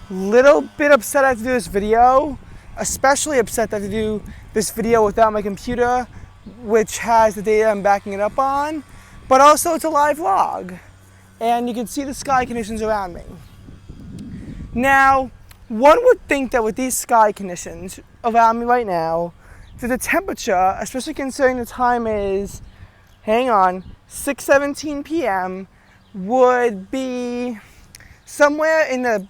Little bit upset I have to do this video, especially upset that I have to do this video without my computer, which has the data I'm backing it up on, but also it's a live vlog, and you can see the sky conditions around me. Now, one would think that with these sky conditions around me right now, that the temperature, especially considering the time is, 6:17 p.m., would be somewhere in the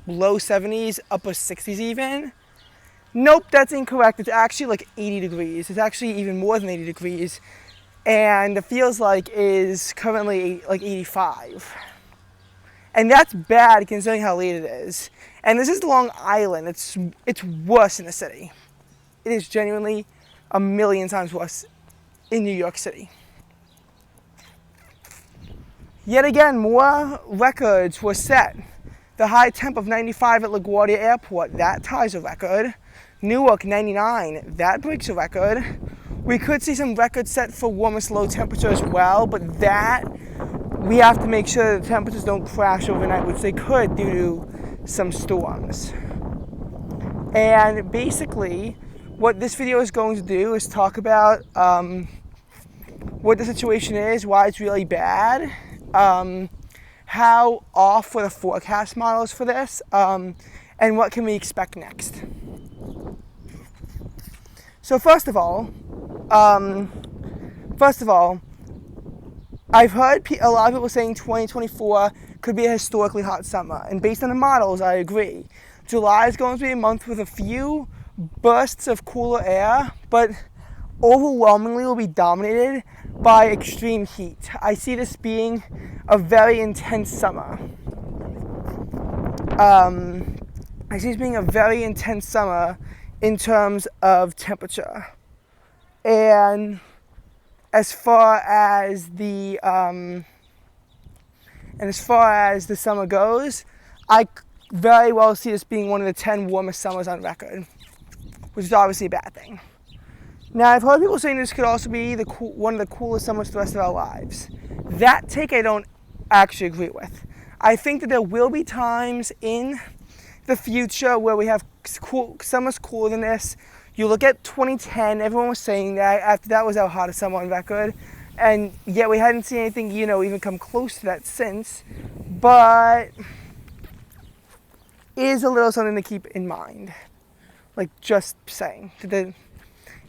low 70s, upper 60s even. Nope, that's incorrect. It's actually like 80 degrees. It's actually even more than 80 degrees. And it feels like is currently like 85. And that's bad considering how late it is. And this is Long Island. It's worse in the city. It is genuinely a million times worse in New York City. Yet again, more records were set. The high temp of 95 at LaGuardia Airport, that ties a record. Newark 99, that breaks a record. We could see some records set for warmest low temperature as well, but that we have to make sure the temperatures don't crash overnight, which they could due to some storms. And basically, what this video is going to do is talk about what the situation is, why it's really bad, how off were the forecast models for this, and what can we expect next. So first of all, I've heard a lot of people saying 2024 could be a historically hot summer, and based on the models, I agree. July is going to be a month with a few bursts of cooler air, but overwhelmingly will be dominated by extreme heat. I see this being a very intense summer. I see this being a very intense summer in terms of temperature. And as far as the summer goes, I very well see this being one of the 10 warmest summers on record, which is obviously a bad thing. Now, I've heard people saying this could also be one of the coolest summers for the rest of our lives. That take I don't actually agree with. I think that there will be times in the future where we have summers cooler than this. You look at 2010, everyone was saying that. After that was our hottest summer on record. And yet we hadn't seen anything, even come close to that since. But it is a little something to keep in mind. Like, just saying.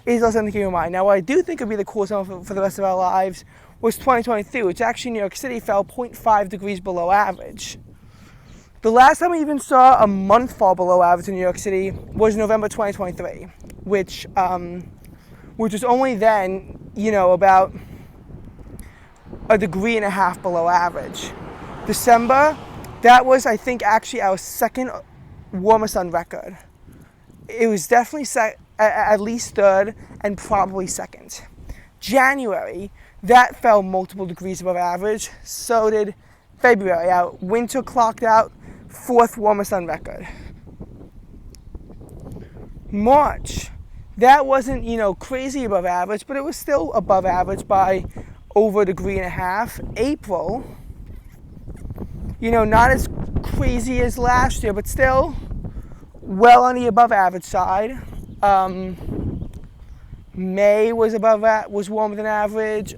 Is also something to keep in mind. Now, what I do think would be the coolest summer for the rest of our lives was 2023, which actually New York City fell 0.5 degrees below average. The last time we even saw a month fall below average in New York City was November 2023, which was only then, about a degree and a half below average. December, that was, I think, actually our second warmest on record. It was definitely at least third and probably second. January, that fell multiple degrees above average. So did February. Our winter clocked out fourth warmest on record. March, that wasn't, crazy above average, but it was still above average by over a degree and a half. April, not as crazy as last year, but still well on the above average side. May was warmer than average.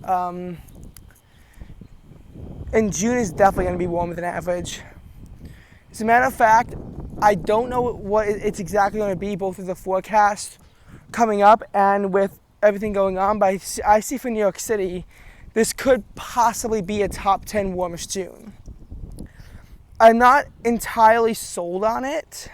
And June is definitely going to be warmer than average. As a matter of fact, I don't know what it's exactly going to be, both with the forecast coming up and with everything going on, but I see for New York City, this could possibly be a top 10 warmest June. I'm not entirely sold on it.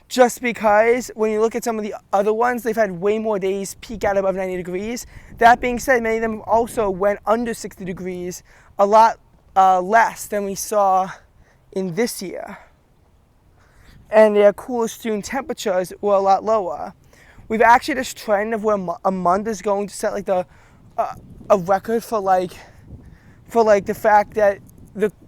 Just because when you look at some of the other ones, they've had way more days peak out above 90 degrees. That being said, many of them also went under 60 degrees, a lot less than we saw in this year. And their coolest June temperatures were a lot lower. We've actually this trend of where a month is going to set like a record for the fact that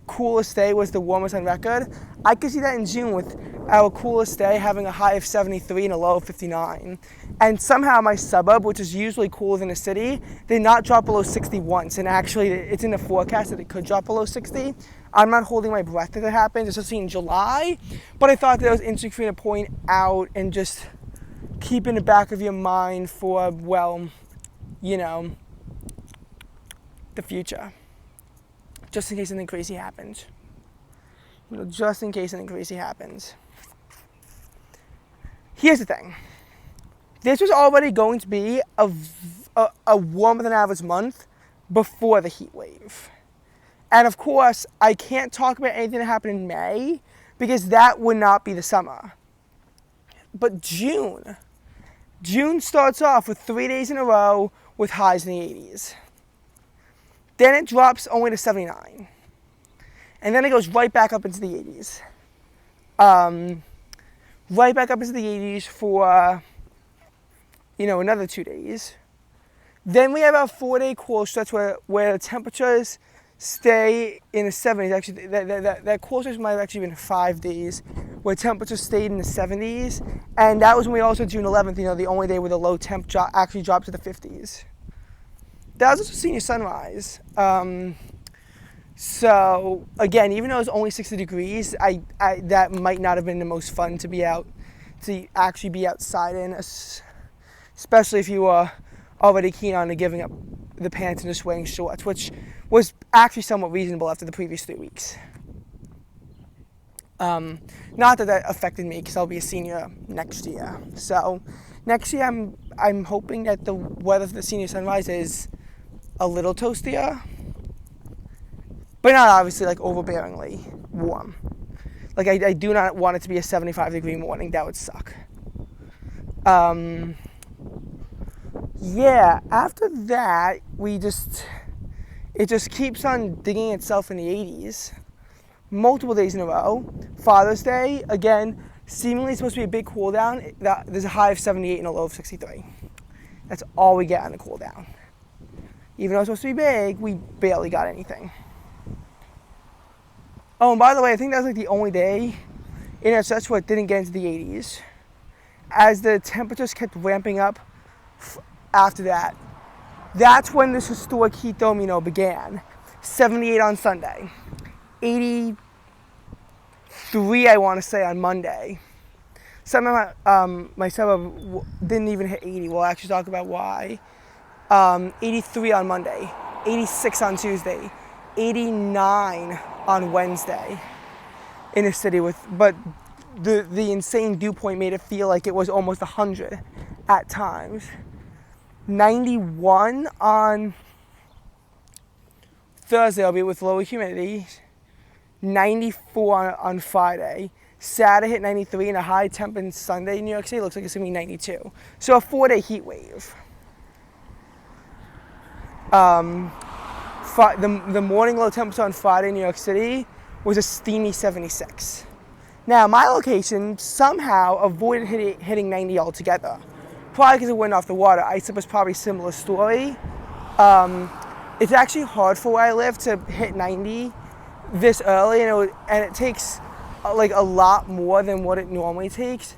coolest day was the warmest on record. I could see that in June with our coolest day having a high of 73 and a low of 59. And somehow my suburb, which is usually cooler than the city, did not drop below 60 once. And actually, it's in the forecast that it could drop below 60. I'm not holding my breath that it happens, especially in July. But I thought that was interesting for me to point out and just keep in the back of your mind for, well, you know, the future. Just in case something crazy happens. You know, just in case something crazy happens. Here's the thing. This was already going to be a warmer than average month before the heat wave. And of course, I can't talk about anything that happened in May because that would not be the summer. But June starts off with 3 days in a row with highs in the 80s. Then it drops only to 79. And then it goes right back up into the 80s. Right back up into the 80s for, another 2 days. Then we have our 4-day cool stretch where the temperatures stay in the 70s. Actually, that cool stretch might have actually been 5 days where temperatures stayed in the 70s. And that was when we also, June 11th, the only day where the low temp actually dropped to the 50s. That was also senior sunrise. So again, even though it was only 60 degrees, that might not have been the most fun to actually be outside in, especially if you were already keen on giving up the pants and just wearing shorts, which was actually somewhat reasonable after the previous 3 weeks. Not that affected me because I'll be a senior next year. So next year I'm hoping that the weather for the senior sunrise is a little toastier, but not obviously like overbearingly warm. Like I do not want it to be a 75-degree morning. That would suck. Yeah, after that it just keeps on digging itself in the 80s. Multiple days in a row. Father's Day, again, seemingly supposed to be a big cool down. There's a high of 78 and a low of 63. That's all we get on the cool down. Even though it's supposed to be big, we barely got anything. Oh, and by the way, I think that was like the only day in our stretch where it didn't get into the 80s. As the temperatures kept ramping up after that, that's when this historic heat dome, began. 78 on Sunday. 83, I want to say, on Monday. Somehow my suburb didn't even hit 80. We'll actually talk about why. 83 on Monday, 86 on Tuesday, 89 on Wednesday in the city but the insane dew point made it feel like it was almost 100 at times. 91 on Thursday, albeit with lower humidity. 94 on Friday. Saturday hit 93 and a high temp in Sunday in New York City looks like it's going to be 92. So a 4-day heat wave. The morning low temperature on Friday in New York City was a steamy 76. Now, my location somehow avoided hitting 90 altogether. Probably because it went off the water. Islip was probably a similar story. It's actually hard for where I live to hit 90 this early, and it takes like a lot more than what it normally takes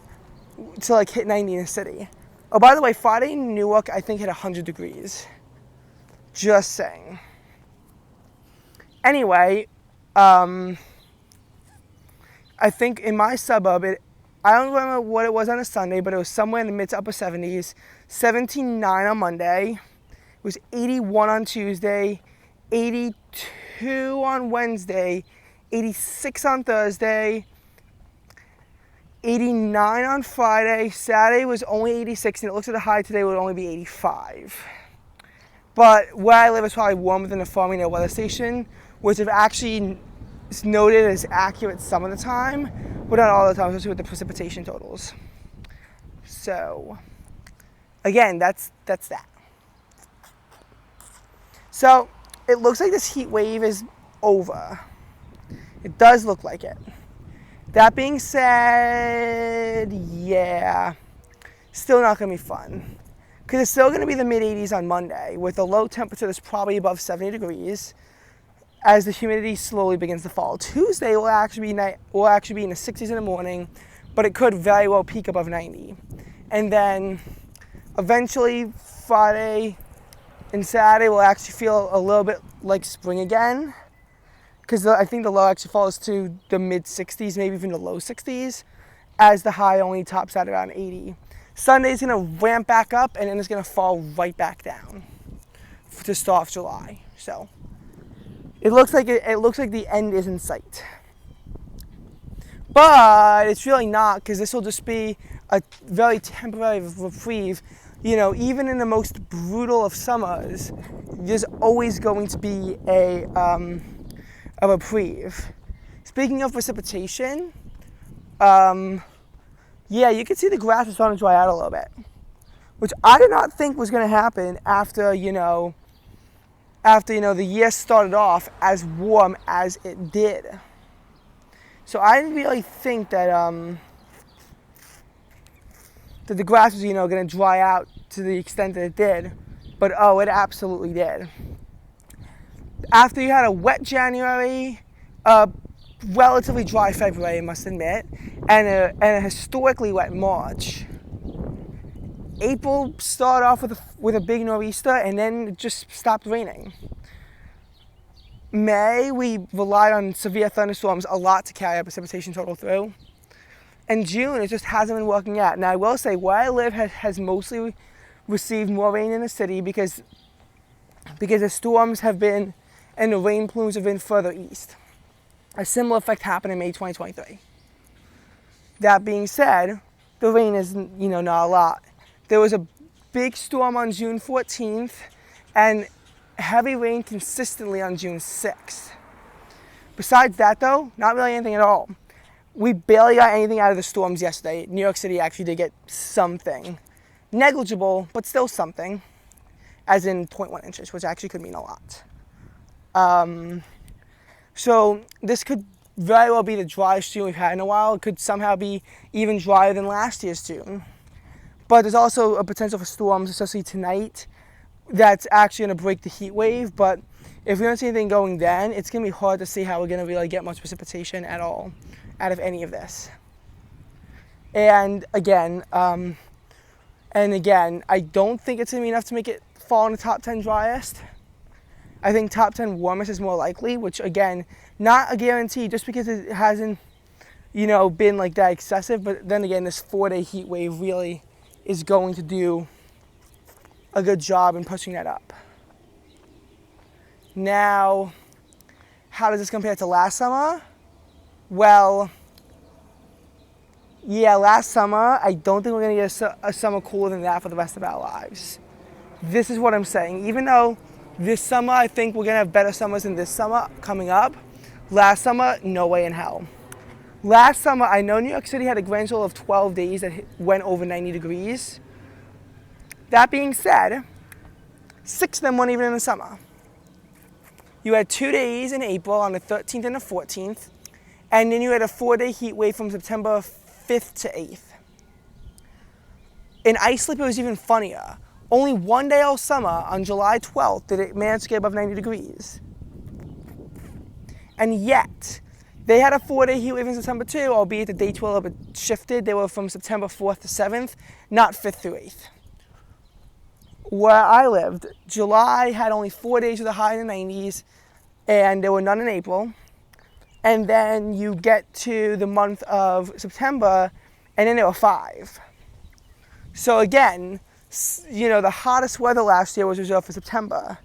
to like hit 90 in the city. Oh, by the way, Friday in Newark, I think hit 100 degrees. Just saying. Anyway, I think in my suburb, I don't remember what it was on a Sunday, but it was somewhere in the mid to upper 70s. 79 on Monday. It was 81 on Tuesday. 82 on Wednesday. 86 on Thursday. 89 on Friday. Saturday was only 86, and it looks like the high today would only be 85. But where I live is probably warmer than the Farmingdale weather station, which I've actually noted as accurate some of the time, but not all the time, especially with the precipitation totals. So, again, that's that. So, it looks like this heat wave is over. It does look like it. That being said, yeah, still not going to be fun. Because it's still going to be the mid-80s on Monday with a low temperature that's probably above 70 degrees. as the humidity slowly begins to fall. Tuesday will actually be in the 60s in the morning, but it could very well peak above 90. And then eventually Friday and Saturday will actually feel a little bit like spring again, because I think the low actually falls to the mid 60s, maybe even the low 60s, as the high only tops at around 80. Sunday's gonna ramp back up and then it's gonna fall right back down to start off July. So it looks like the end is in sight. But it's really not, because this will just be a very temporary reprieve. You know, even in the most brutal of summers, there's always going to be a reprieve. Speaking of precipitation, yeah, you can see the grass is starting to dry out a little bit, which I did not think was going to happen after the year started off as warm as it did. So I didn't really think that that the grass was going to dry out to the extent that it did, but it absolutely did. After you had a wet January, relatively dry February, I must admit, and a historically wet March, April started off with a big nor'easter, and then it just stopped raining. May, we relied on severe thunderstorms a lot to carry our precipitation total through. And June, it just hasn't been working out. Now, I will say, where I live has mostly received more rain in the city because the storms have been and the rain plumes have been further east. A similar effect happened in May 2023. That being said, the rain is, not a lot. There was a big storm on June 14th and heavy rain consistently on June 6th. Besides that, though, not really anything at all. We barely got anything out of the storms yesterday. New York City actually did get something. Negligible, but still something, as in 0.1 inches, which actually could mean a lot. So this could very well be the driest June we've had in a while. It could somehow be even drier than last year's June. But there's also a potential for storms, especially tonight, that's actually going to break the heat wave. But if we don't see anything going then, it's going to be hard to see how we're going to really get much precipitation at all out of any of this. And again, I don't think it's going to be enough to make it fall in the top 10 driest. I think top 10 warmest is more likely, which again, not a guarantee just because it hasn't, been like that excessive. But then again, this 4-day heat wave really is going to do a good job in pushing that up. Now, how does this compare to last summer? Well, yeah, last summer, I don't think we're going to get a summer cooler than that for the rest of our lives. This is what I'm saying. Even though this summer, I think we're going to have better summers than this summer coming up, last summer, no way in hell. Last summer, I know New York City had a grand total of 12 days that went over 90 degrees. That being said, 6 of them weren't even in the summer. You had 2 days in April on the 13th and the 14th, and then you had a 4-day heat wave from September 5th to 8th. In Islip, it was even funnier. Only 1 day all summer, on July 12th, did it manage to get above 90 degrees. And yet, they had a 4-day heat wave in September too, albeit the dates were a little bit shifted. They were from September 4th to 7th, not 5th through 8th. Where I lived, July had only 4 days with a high in the 90s, and there were none in April. And then you get to the month of September, and then there were 5. So again, the hottest weather last year was reserved for September.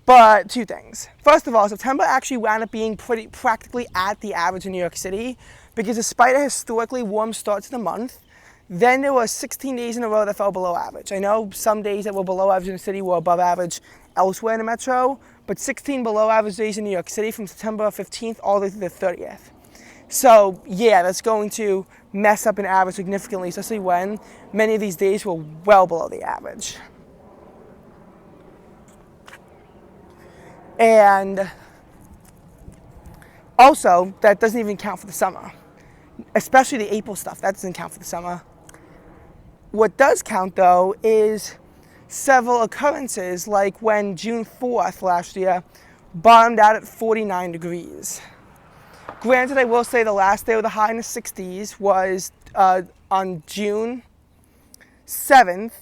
But 2 things. First of all, September actually wound up being practically at the average in New York City, because despite a historically warm start to the month, then there were 16 days in a row that fell below average. I know some days that were below average in the city were above average elsewhere in the metro, but 16 below average days in New York City from September 15th all the way to the 30th. So yeah, that's going to mess up an average significantly, especially when many of these days were well below the average. And also, that doesn't even count for the summer, especially the April stuff. That doesn't count for the summer. What does count, though, is several occurrences, like when June 4th last year bottomed out at 49 degrees. Granted, I will say the last day with the high in the 60s was on June 7th,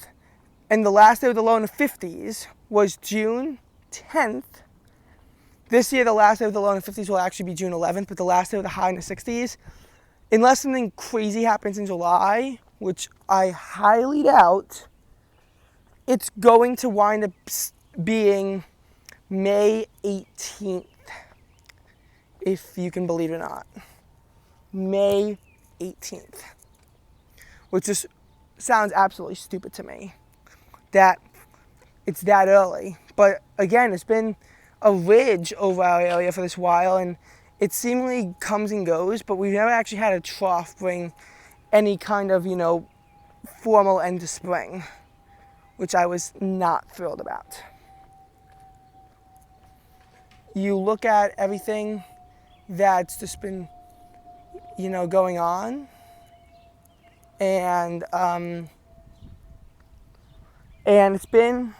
and the last day with the low in the 50s was June 10th. This year, the last day with the low in the 50s will actually be June 11th, but the last day with the high in the 60s, unless something crazy happens in July, which I highly doubt, it's going to wind up being May 18th, if you can believe it or not. May 18th. Which just sounds absolutely stupid to me, that it's that early. But again, it's been a ridge over our area for this while, and it seemingly comes and goes, but we've never actually had a trough bring any kind of, formal end to spring, which I was not thrilled about. You look at everything that's just been, going on, and it's been,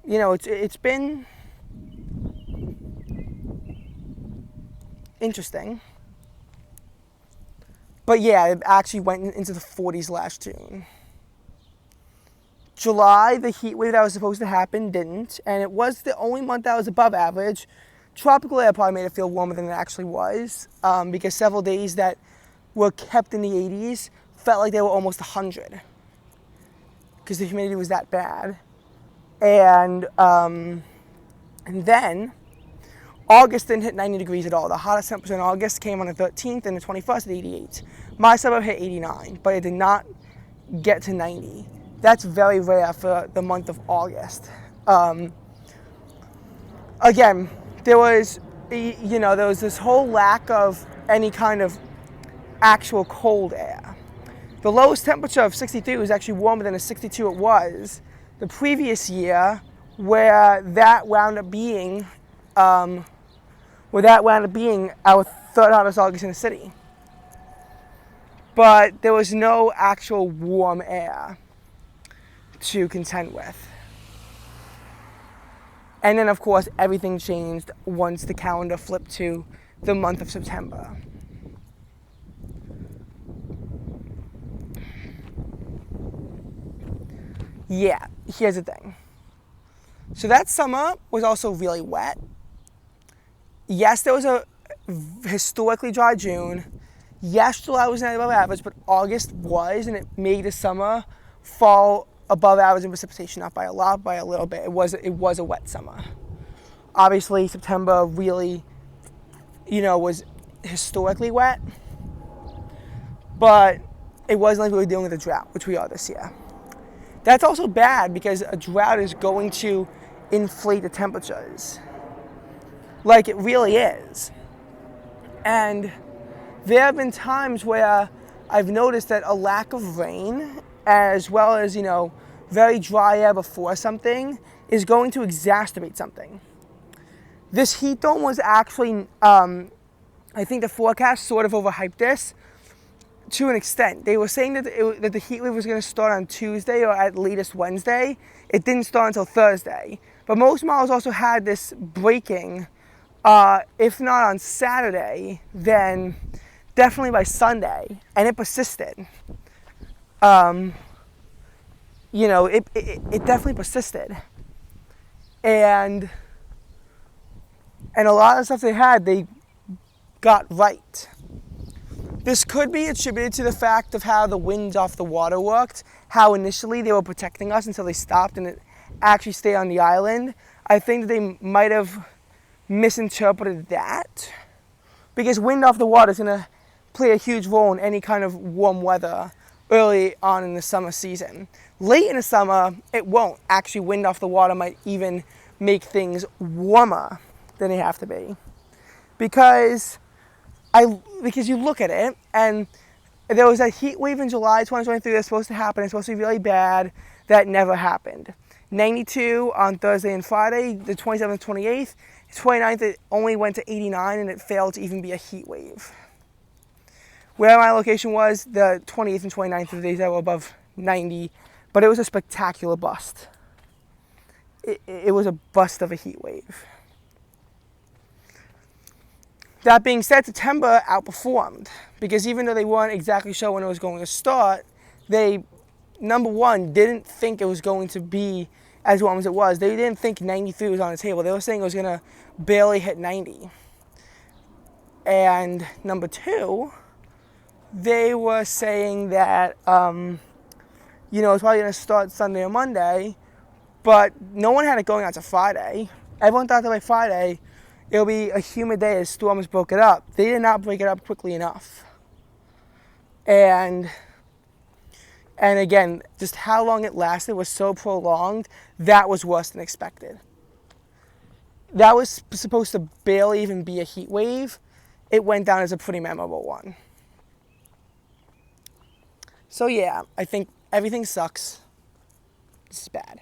it's been interesting. But yeah, it actually went into the 40s last June. July, the heat wave that was supposed to happen didn't, and it was the only month that was above average. Tropical air probably made it feel warmer than it actually was, because several days that were kept in the 80s felt like they were almost 100, because the humidity was that bad. And then August didn't hit 90 degrees at all. The hottest temperature in August came on the 13th and the 21st at 88. My suburb hit 89, but it did not get to 90. That's very rare for the month of August. Again, there was this whole lack of any kind of actual cold air. The lowest temperature of 63 was actually warmer than the 62 it was the previous year, where that wound up being our third hottest August in the city. But there was no actual warm air to contend with. And then, of course, everything changed once the calendar flipped to the month of September. Yeah, here's the thing. So that summer was also really wet. Yes, there was a historically dry June. Yes, July was not above average, but August was, and it made the summer fall above average in precipitation, not by a lot, by a little bit. It was a wet summer. Obviously, September really, was historically wet, but it wasn't like we were dealing with a drought, which we are this year. That's also bad because a drought is going to inflate the temperatures, like it really is. And there have been times where I've noticed that a lack of rain, as well as, very dry air before something, is going to exacerbate something. This heat dome was actually, I think the forecast sort of overhyped this to an extent. They were saying that the heat wave was going to start on Tuesday or at latest Wednesday. It didn't start until Thursday. But most models also had this breaking, if not on Saturday, then definitely by Sunday, and it persisted. It definitely persisted. And a lot of the stuff they had, they got right. This could be attributed to the fact of how the winds off the water worked, how initially they were protecting us until they stopped and it actually stayed on the island. I think that they might have misinterpreted that, because wind off the water is going to play a huge role in any kind of warm weather early on in the summer season. Late in the summer, it won't. Actually, wind off the water might even make things warmer than they have to be. Because you look at it, and there was a heat wave in July 2023 that's supposed to happen. It's supposed to be really bad. That never happened. 92 on Thursday and Friday, the 27th, 28th. 29th, it only went to 89, and it failed to even be a heat wave. Where my location was, the 28th and 29th of the days that were above 90, but it was a spectacular bust. it was a bust of a heat wave. That being said, September outperformed because even though they weren't exactly sure when it was going to start, they, number one, didn't think it was going to be as warm as it was. They didn't think 93 was on the table. They were saying it was going to barely hit 90. And number two, they were saying that, it's probably going to start Sunday or Monday, but no one had it going out to Friday. Everyone thought that by Friday, it'll be a humid day as storms broke it up. They did not break it up quickly enough. And again, just how long it lasted was so prolonged, that was worse than expected. That was supposed to barely even be a heat wave. It went down as a pretty memorable one. So yeah, I think everything sucks. This is bad.